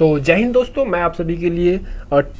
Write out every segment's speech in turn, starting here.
तो जय हिंद दोस्तों, मैं आप सभी के लिए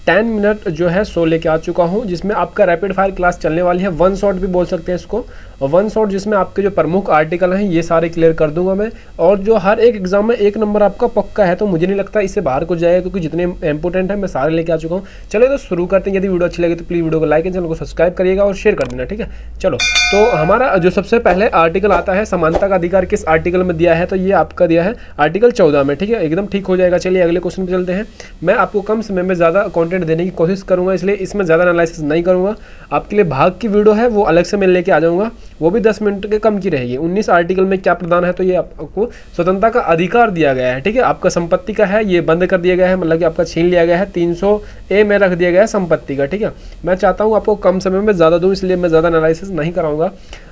10 मिनट जो है शो लेके आ चुका हूं, जिसमें आपका रैपिड फायर क्लास चलने वाली है। वन शॉट भी बोल सकते हैं इसको, और वन शॉट जिसमें आपके जो प्रमुख आर्टिकल हैं ये सारे क्लियर कर दूंगा मैं। और जो हर एक एग्जाम में 1 नंबर आपका पक्का है, तो मुझे नहीं लगता इससे बाहर कुछ जाएगा, क्योंकि जितने इंपॉर्टेंट है मैं सारे लेके आ चुका हूँ। चलो तो शुरू करते हैं। यदि वीडियो अच्छी लगे तो प्लीज़ वीडियो को लाइक एंड चैनल को सब्सक्राइब करिएगा और शेयर कर देना, ठीक है। चलो, तो हमारा जो सबसे पहले आर्टिकल आता है, समानता का अधिकार किस आर्टिकल में दिया है, तो ये आपका दिया है आर्टिकल 14 में, ठीक है। एकदम ठीक हो जाएगा। चलिए अगले क्वेश्चन पे चलते हैं। मैं आपको कम समय में ज़्यादा कंटेंट देने की कोशिश करूंगा, इसलिए इसमें ज़्यादा एनालिसिस नहीं करूंगा। आपके लिए भाग की वीडियो है वो अलग से मैं लेके आ जाऊंगा, वो भी 10 मिनट के कम की रहेगी। 19 आर्टिकल में क्या प्रदान है, तो ये आपको स्वतंत्रता का अधिकार दिया गया है, ठीक है। आपका संपत्ति का है, ये बंद कर दिया गया है, मतलब कि आपका छीन लिया गया है। 300A में रख दिया गया है संपत्ति का, ठीक है। मैं चाहता हूँ आपको कम समय में ज़्यादा दूँ, इसलिए मैं ज़्यादा एनालिसिस नहीं कराऊंगा।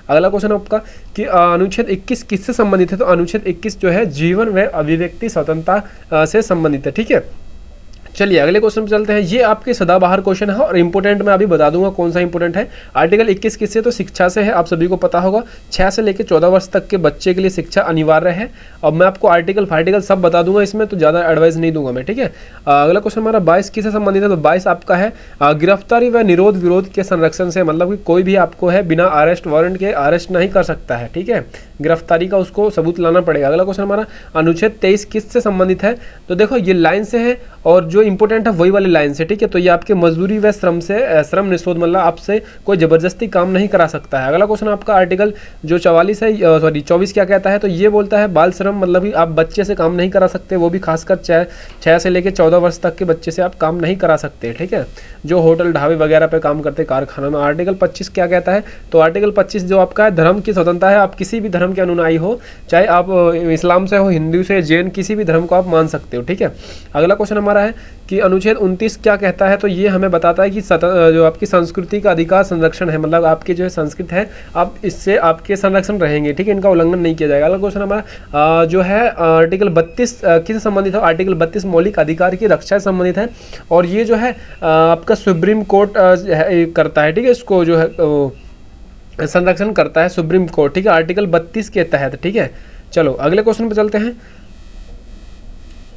अगला क्वेश्चन आपका कि अनुच्छेद 21 किससे संबंधित है, तो अनुच्छेद 21 जो है जीवन व अभिव्यक्ति स्वतंत्रता से संबंधित है, ठीक है। चलिए अगले क्वेश्चन पे चलते हैं। ये आपके सदाबहार क्वेश्चन है और इंपोर्टेंट मैं अभी बता दूंगा कौन सा इंपोर्टेंट है। आर्टिकल 21 किससे, तो शिक्षा से है। आप सभी को पता होगा 6 से लेकर 14 वर्ष तक के बच्चे के लिए शिक्षा अनिवार्य है। अब मैं आपको आर्टिकल फार्टिकल सब बता दूंगा इसमें, तो ज़्यादा एडवाइस नहीं दूंगा मैं, ठीक है। अगला क्वेश्चन हमारा 22 किससे संबंधित है, तो 22 आपका है गिरफ्तारी व निरोध विरोध के संरक्षण से, मतलब कि कोई भी आपको है बिना अरेस्ट वारंट के अरेस्ट नहीं कर सकता है, ठीक है। गिरफ्तारी का उसको सबूत लाना पड़ेगा। अगला क्वेश्चन हमारा अनुच्छेद 23 किससे संबंधित है, तो देखो ये लाइन से है और जो इंपॉर्टेंट है वही वाली लाइन से, ठीक है। तो ये आपके मजदूरी व श्रम से, श्रम निषोध, मतलब आपसे कोई जबरदस्ती काम नहीं करा सकता है। अगला क्वेश्चन आपका आर्टिकल जो 44 है, सॉरी 24 क्या कहता है, तो ये बोलता है बाल श्रम, मतलब कि आप बच्चे से काम नहीं करा सकते, वो भी खासकर 6 से लेकर 14 वर्ष तक के बच्चे से आप काम नहीं करा सकते, ठीक है। जो होटल ढाबे वगैरह पे काम करते कारखानों में। आर्टिकल 25 क्या कहता है, तो आर्टिकल 25 जो आपका है धर्म की स्वतंत्रता है। आप किसी भी धर्म के अनुयायी हो, चाहे आप इस्लाम से हो, हिंदू से, जैन, किसी भी धर्म को आप मान सकते हो, ठीक है। अगला क्वेश्चन हमारा है कि अनुच्छेद 29 क्या कहता है, तो ये हमें बताता है कि जो आपकी संस्कृति का अधिकार संरक्षण है, मतलब आपकी जो है संस्कृत है, आप इससे आपके संरक्षण रहेंगे, ठीक है। इनका उल्लंघन नहीं किया जाएगा। अगला क्वेश्चन हमारा जो है आर्टिकल 32 किससे संबंधित है, आर्टिकल 32 मौलिक अधिकार की रक्षा से संबंधित है, और ये जो है आपका सुप्रीम कोर्ट करता है, ठीक है। इसको जो है संरक्षण करता है सुप्रीम कोर्ट, ठीक है, आर्टिकल 32 के तहत, ठीक है। चलो अगले क्वेश्चन पे चलते हैं।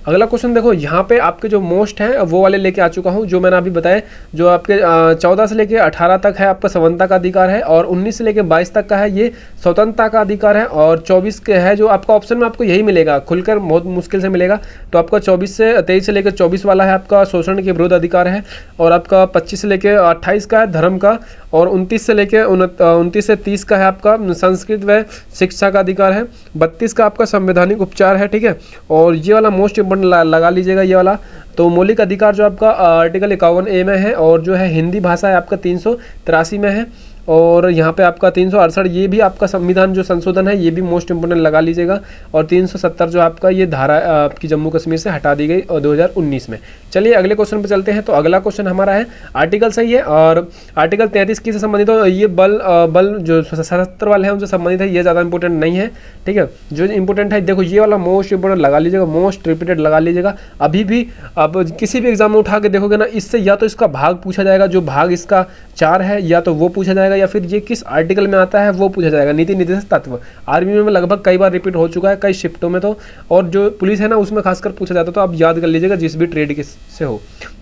अगला क्वेश्चन देखो, यहाँ पे आपके जो मोस्ट हैं वो वाले लेके आ चुका हूँ, जो मैंने अभी बताया। जो आपके 14 से लेके 18 तक है आपका समानता का अधिकार है, और 19 से लेके 22 तक का है ये स्वतंत्रता का अधिकार है, और 24 के है जो आपका ऑप्शन में आपको यही मिलेगा, खुलकर बहुत मुश्किल से मिलेगा। तो आपका 23 से लेकर 24 वाला है आपका शोषण के विरोध अधिकार है, और आपका 25 से लेकर 28 का है धर्म का, और 29 से लेकर 29 से 30 का है आपका संस्कृत व शिक्षा का अधिकार है। 32 का आपका संवैधानिक उपचार है, ठीक है। और ये वाला मोस्ट लगा लीजिएगा ये वाला, तो मौलिक अधिकार जो आपका आर्टिकल 51A में है, और जो है हिंदी भाषा है आपका 383 में है, और यहाँ पे आपका 368 ये भी आपका संविधान जो संशोधन है ये भी मोस्ट इंपोर्टेंट लगा लीजिएगा, और 370 जो आपका ये धारा आपकी जम्मू कश्मीर से हटा दी गई और 2019 में। चलिए अगले क्वेश्चन पे चलते हैं। तो अगला क्वेश्चन हमारा है आर्टिकल सही है, और आर्टिकल 33 किससे संबंधित है, ये बल जो सशस्त्र बल है उनसे संबंधित है, ये ज़्यादा इंपॉर्टेंट नहीं है, ठीक है। जो इंपॉर्टेंट है देखो ये वाला मोस्ट इंपोर्टेंट लगा लीजिएगा, मोस्ट रिपीटेड लगा लीजिएगा। अभी भी आप किसी भी एग्जाम में उठा के देखोगे ना, इससे या तो इसका भाग पूछा जाएगा, जो भाग इसका 4 है, या तो वो पूछा जाएगा, या फिर ये किस आर्टिकल में आता है वो पूछा जाएगा। नीति निर्देश तत्व आर्मी में लगभग कई बार रिपीट हो चुका है, कई शिफ्टों में, तो और जो पुलिस है ना उसमें खासकर पूछा जाता है, तो आप याद कर लीजिएगा जिस भी ट्रेड के से हो।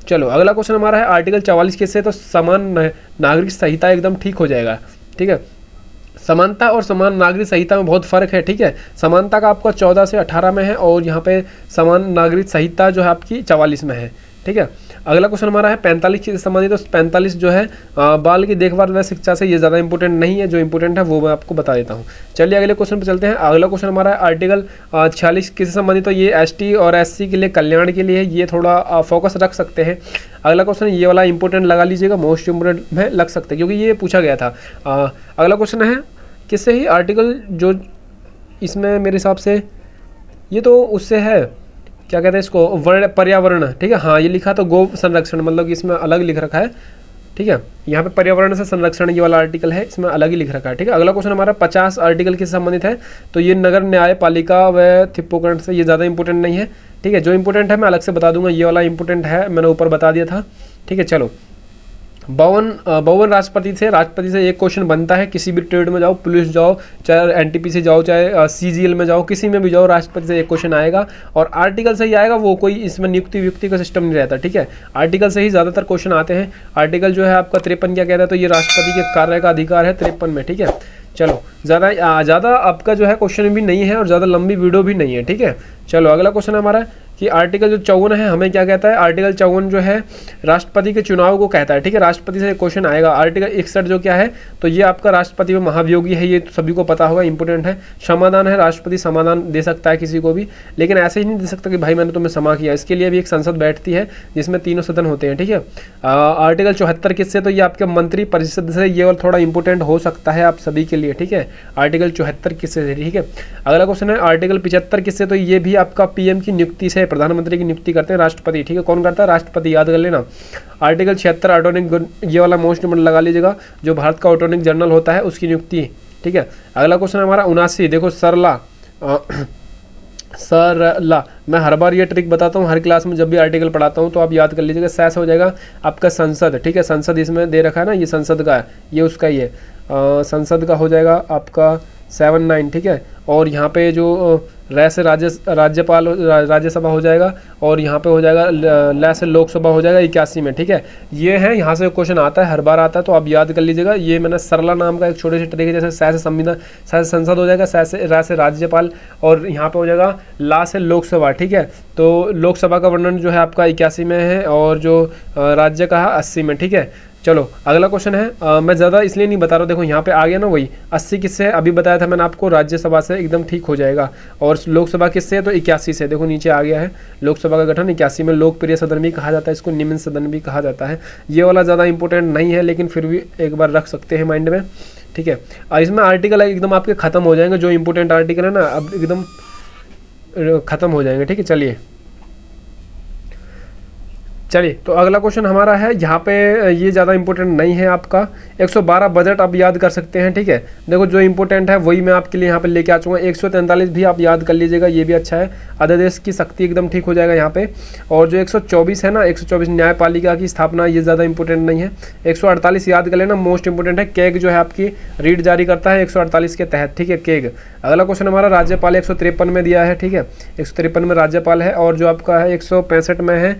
चलो अगला क्वेश्चन हमारा है आर्टिकल 44 किससे, तो समान नागरिक संहिता, एकदम ठीक हो जाएगा, ठीक है। समानता और समान नागरिक संहिता में बहुत फर्क है, ठीक है। समानता का आपका 14 से 18 में है, और यहाँ पे समान नागरिक संहिता जो है आपकी 44 में है, ठीक है। अगला क्वेश्चन हमारा है 45 से संबंधित, तो 45 जो है बाल की देखभाल व शिक्षा से, ये ज़्यादा इंपॉर्टेंट नहीं है, जो इंपॉर्टेंट है वो मैं आपको बता देता हूँ। चलिए अगले क्वेश्चन पे चलते हैं। अगला क्वेश्चन हमारा है आर्टिकल 46 किससे संबंधित, तो ये ST और SC के लिए, कल्याण के लिए, ये थोड़ा फोकस रख सकते हैं। अगला क्वेश्चन ये वाला इंपॉर्टेंट लगा लीजिएगा, मोस्ट इंपॉर्टेंट में लग सकते हैं, क्योंकि ये पूछा गया था। अगला क्वेश्चन है किससे ही, आर्टिकल जो इसमें मेरे हिसाब से ये तो उससे है, क्या कहते हैं इसको, वर्ण पर्यावरण, ठीक है। हाँ ये लिखा तो गो संरक्षण, मतलब कि इसमें अलग लिख रखा है, ठीक है। यहाँ पे पर्यावरण से संरक्षण ये वाला आर्टिकल है, इसमें अलग ही लिख रखा है, ठीक है। अगला क्वेश्चन हमारा 50 आर्टिकल किससे संबंधित है, तो ये नगर न्याय पालिका व थिप्पोकरण से, ये ज़्यादा इंपॉर्टेंट नहीं है, ठीक है। जो इंपॉर्टेंट है मैं अलग से बता दूंगा, ये वाला इंपॉर्टेंट है, मैंने ऊपर बता दिया था, ठीक है। चलो 52 राष्ट्रपति से एक क्वेश्चन बनता है। किसी भी ट्रेड में जाओ, पुलिस जाओ, चाहे एनटीपीसी जाओ, चाहे सीजीएल में जाओ, किसी में भी जाओ, राष्ट्रपति से एक क्वेश्चन आएगा और आर्टिकल से ही आएगा। वो कोई इसमें नियुक्ति व्युक्ति का सिस्टम नहीं रहता, ठीक है। आर्टिकल से ही ज़्यादातर क्वेश्चन आते हैं। आर्टिकल जो है आपका 53 क्या कहता है, तो ये राष्ट्रपति के कार्य का अधिकार है 53 में, ठीक है। चलो, ज़्यादा आपका जो है क्वेश्चन भी नहीं है और ज़्यादा लंबी वीडियो भी नहीं है, ठीक है। चलो, अगला क्वेश्चन हमारा कि आर्टिकल जो 54 है हमें क्या कहता है। आर्टिकल 54 जो है राष्ट्रपति के चुनाव को कहता है, ठीक है। राष्ट्रपति से क्वेश्चन आएगा। आर्टिकल 61 जो क्या है, तो ये आपका राष्ट्रपति में महाभियोगी है, ये तो सभी को पता होगा, इंपॉर्टेंट है। समाधान है, राष्ट्रपति समाधान दे सकता है किसी को भी, लेकिन ऐसे ही नहीं दे सकता कि भाई मैंने तुम्हें क्षमा किया। इसके लिए भी एक संसद बैठती है जिसमें तीनों सदन होते हैं, ठीक है। आर्टिकल 74 किससे, तो ये आपके मंत्री परिषद से, ये थोड़ा इंपॉर्टेंट हो सकता है आप सभी के लिए, ठीक है। आर्टिकल 74 किससे, ठीक है। अगला क्वेश्चन है आर्टिकल 75 किससे, तो ये भी आपका पीएम की नियुक्ति से, प्रधानमंत्री की नियुक्ति करते हैं राष्ट्रपति, ठीक है। कौन करता है, राष्ट्रपति, याद कर लेना। आर्टिकल 76 अटॉर्नी, ये वाला मोस्ट इंपोर्टेंट लगा लीजिएगा, जो भारत का अटॉर्नी जनरल होता है उसकी नियुक्ति, ठीक है। अगला क्वेश्चन हमारा 79, देखो सरला मैं हर बार ये ट्रिक बताता हूँ, हर क्लास में जब भी आर्टिकल पढ़ाता हूँ, तो आप याद कर लीजिएगा। सैस हो जाएगा आपका संसद, ठीक है। संसद इसमें दे रखा है ना, ये संसद का है, ये उसका ही है। संसद का हो जाएगा आपका 79, ठीक है। और यहाँ पे जो रै से राज्यपाल राज्यसभा हो जाएगा, और यहाँ पे हो जाएगा लै से लोकसभा हो जाएगा 81 में, ठीक है। ये है, यहाँ से क्वेश्चन आता है, हर बार आता है, तो आप याद कर लीजिएगा। ये मैंने सरला नाम का एक छोटे से तरीके, जैसे सै से संविधान, सै से संसद हो जाएगा, रै से राज्यपाल, और यहाँ पे हो जाएगा ला से लोकसभा, ठीक है। तो लोकसभा का वर्णन जो है आपका 81 में है, और जो राज्य का है 80 में, ठीक है। चलो, अगला क्वेश्चन है, मैं ज़्यादा इसलिए नहीं बता रहा हूँ, देखो यहाँ पे आ गया ना वही 80 किससे है, अभी बताया था मैंने आपको, राज्यसभा से, एकदम ठीक हो जाएगा। और लोकसभा किससे है, तो 81 से, देखो नीचे आ गया है। लोकसभा का गठन 81 में, लोकप्रिय सदन भी कहा जाता है इसको, निम्न सदन भी कहा जाता है। ये वाला ज़्यादा इंपॉर्टेंट नहीं है, लेकिन फिर भी एक बार रख सकते हैं माइंड में, ठीक है। इसमें आर्टिकल एकदम आपके खत्म हो जाएंगे, जो इंपॉर्टेंट आर्टिकल है ना, अब एकदम खत्म हो जाएंगे, ठीक है। चलिए, तो अगला क्वेश्चन हमारा है, यहाँ पे ये ज़्यादा इंपॉर्टेंट नहीं है आपका। 112 बजट आप याद कर सकते हैं, ठीक है। देखो, जो इंपॉर्टेंट है वही मैं आपके लिए यहाँ पे लेके आ चुका हूँ। 143 भी आप याद कर लीजिएगा, ये भी अच्छा है। अध्यादेश की शक्ति एकदम ठीक हो जाएगा यहाँ पे। और जो 124 है ना, 124 न्यायपालिका की स्थापना, ये ज़्यादा इंपॉर्टेंट नहीं है। 148 याद कर लेना, मोस्ट इंपॉर्टेंट है। केग जो है आपकी रीड जारी करता है 148 के तहत, ठीक है, केग। अगला क्वेश्चन हमारा राज्यपाल 153 में दिया है, ठीक है। 153 में राज्यपाल है। और जो आपका है 165 में है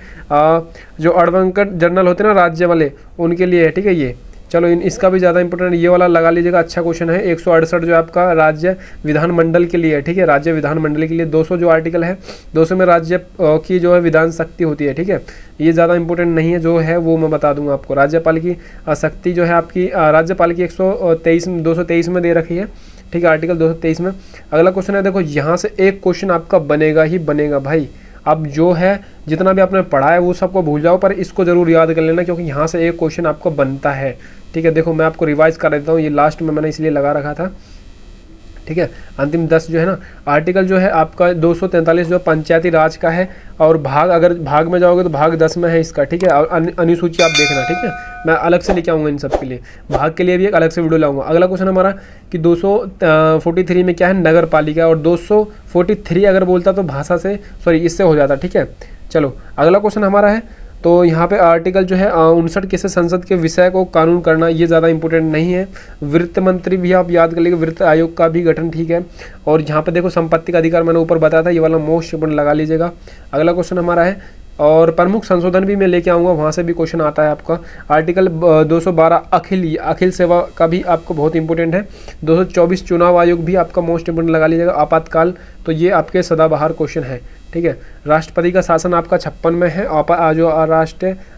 जो एडवोकेट जनरल होते हैं ना राज्य वाले, उनके लिए है, ठीक है। ये चलो, इसका भी ज़्यादा इंपॉर्टेंट, ये वाला लगा लीजिएगा, अच्छा क्वेश्चन है। 168 जो आपका राज्य विधानमंडल के लिए है, ठीक है। राज्य विधानमंडल के लिए 200 जो आर्टिकल है, 200 में राज्य की जो है विधान शक्ति होती है, ठीक है। ये ज़्यादा इंपॉर्टेंट नहीं है, जो है वो मैं बता दूंगा आपको। राज्यपाल की शक्ति जो है आपकी, राज्यपाल की 223 में दे रखी है, ठीक है, आर्टिकल 223 में। अगला क्वेश्चन है, देखो यहाँ से एक क्वेश्चन आपका बनेगा ही बनेगा भाई। अब जो है जितना भी आपने पढ़ा है वो सबको भूल जाओ, पर इसको जरूर याद कर लेना, क्योंकि यहाँ से एक क्वेश्चन आपको बनता है, ठीक है। देखो, मैं आपको रिवाइज कर देता हूँ, ये लास्ट में मैंने इसलिए लगा रखा था, ठीक है। अंतिम 10 जो है ना, आर्टिकल जो है आपका 243 जो पंचायती राज का है, और भाग, अगर भाग में जाओगे तो भाग 10 में है इसका, ठीक है। और अनुसूची आप देखना, ठीक है, मैं अलग से लेके आऊँगा इन सब के लिए, भाग के लिए भी एक अलग से वीडियो लाऊंगा। अगला क्वेश्चन हमारा कि 243 में क्या है, नगर पालिका, और 243 अगर बोलता तो भाषा से, सॉरी, इससे हो जाता, ठीक है। चलो, अगला क्वेश्चन हमारा है, तो यहाँ पे आर्टिकल जो है 59 किससे, संसद के विषय को कानून करना, ये ज़्यादा इंपॉर्टेंट नहीं है। वित्त मंत्री भी आप याद कर लीजिए, वित्त आयोग का भी गठन, ठीक है। और यहाँ पे देखो, संपत्ति का अधिकार मैंने ऊपर बताया था, ये वाला मोस्ट इंपॉर्टेंट लगा लीजिएगा। अगला क्वेश्चन हमारा है, और प्रमुख संशोधन भी मैं लेके आऊँगा, वहाँ से भी क्वेश्चन आता है आपका। आर्टिकल 212 अखिल सेवा का भी आपको बहुत इंपॉर्टेंट है। 224 चुनाव आयोग भी आपका मोस्ट इंपॉर्टेंट लगा लीजिएगा। आपातकाल, तो ये आपके सदाबहार क्वेश्चन है, ठीक है। राष्ट्रपति का शासन आपका 56 में है। जो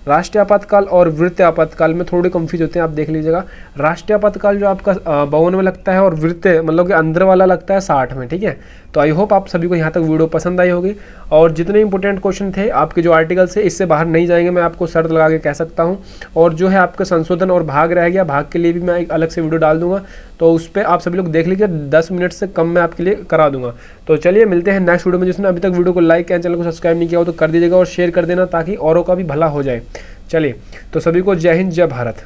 राष्ट्रीय आपातकाल और वृत्तीय आपातकाल में थोड़े कंफ्यूज होते हैं, आप देख लीजिएगा। राष्ट्रीय आपातकाल जो आपका 52 में लगता है, और वृत्तीय मतलब कि अंदर वाला लगता है 60 में, ठीक है। तो आई होप आप सभी को यहाँ तक वीडियो पसंद आई होगी, और जितने इंपॉर्टेंट क्वेश्चन थे आपके जो आर्टिकल से, इससे बाहर नहीं जाएंगे, मैं आपको शर्त लगा के कह सकता हूँ। और जो है आपका संशोधन और भाग रह गया, भाग के लिए भी मैं एक अलग से वीडियो डाल दूंगा, तो उस पर आप सभी लोग देख लीजिए, 10 मिनट से कम मैं आपके लिए करा दूंगा। तो चलिए, मिलते हैं नेक्स्ट वीडियो में। जिसने अभी तक वीडियो को लाइक किया, चैनल को सब्सक्राइब नहीं किया हो तो कर दीजिएगा, और शेयर कर देना ताकि औरों का भी भला हो जाए। चलिए, तो सभी को जय हिंद, जय भारत।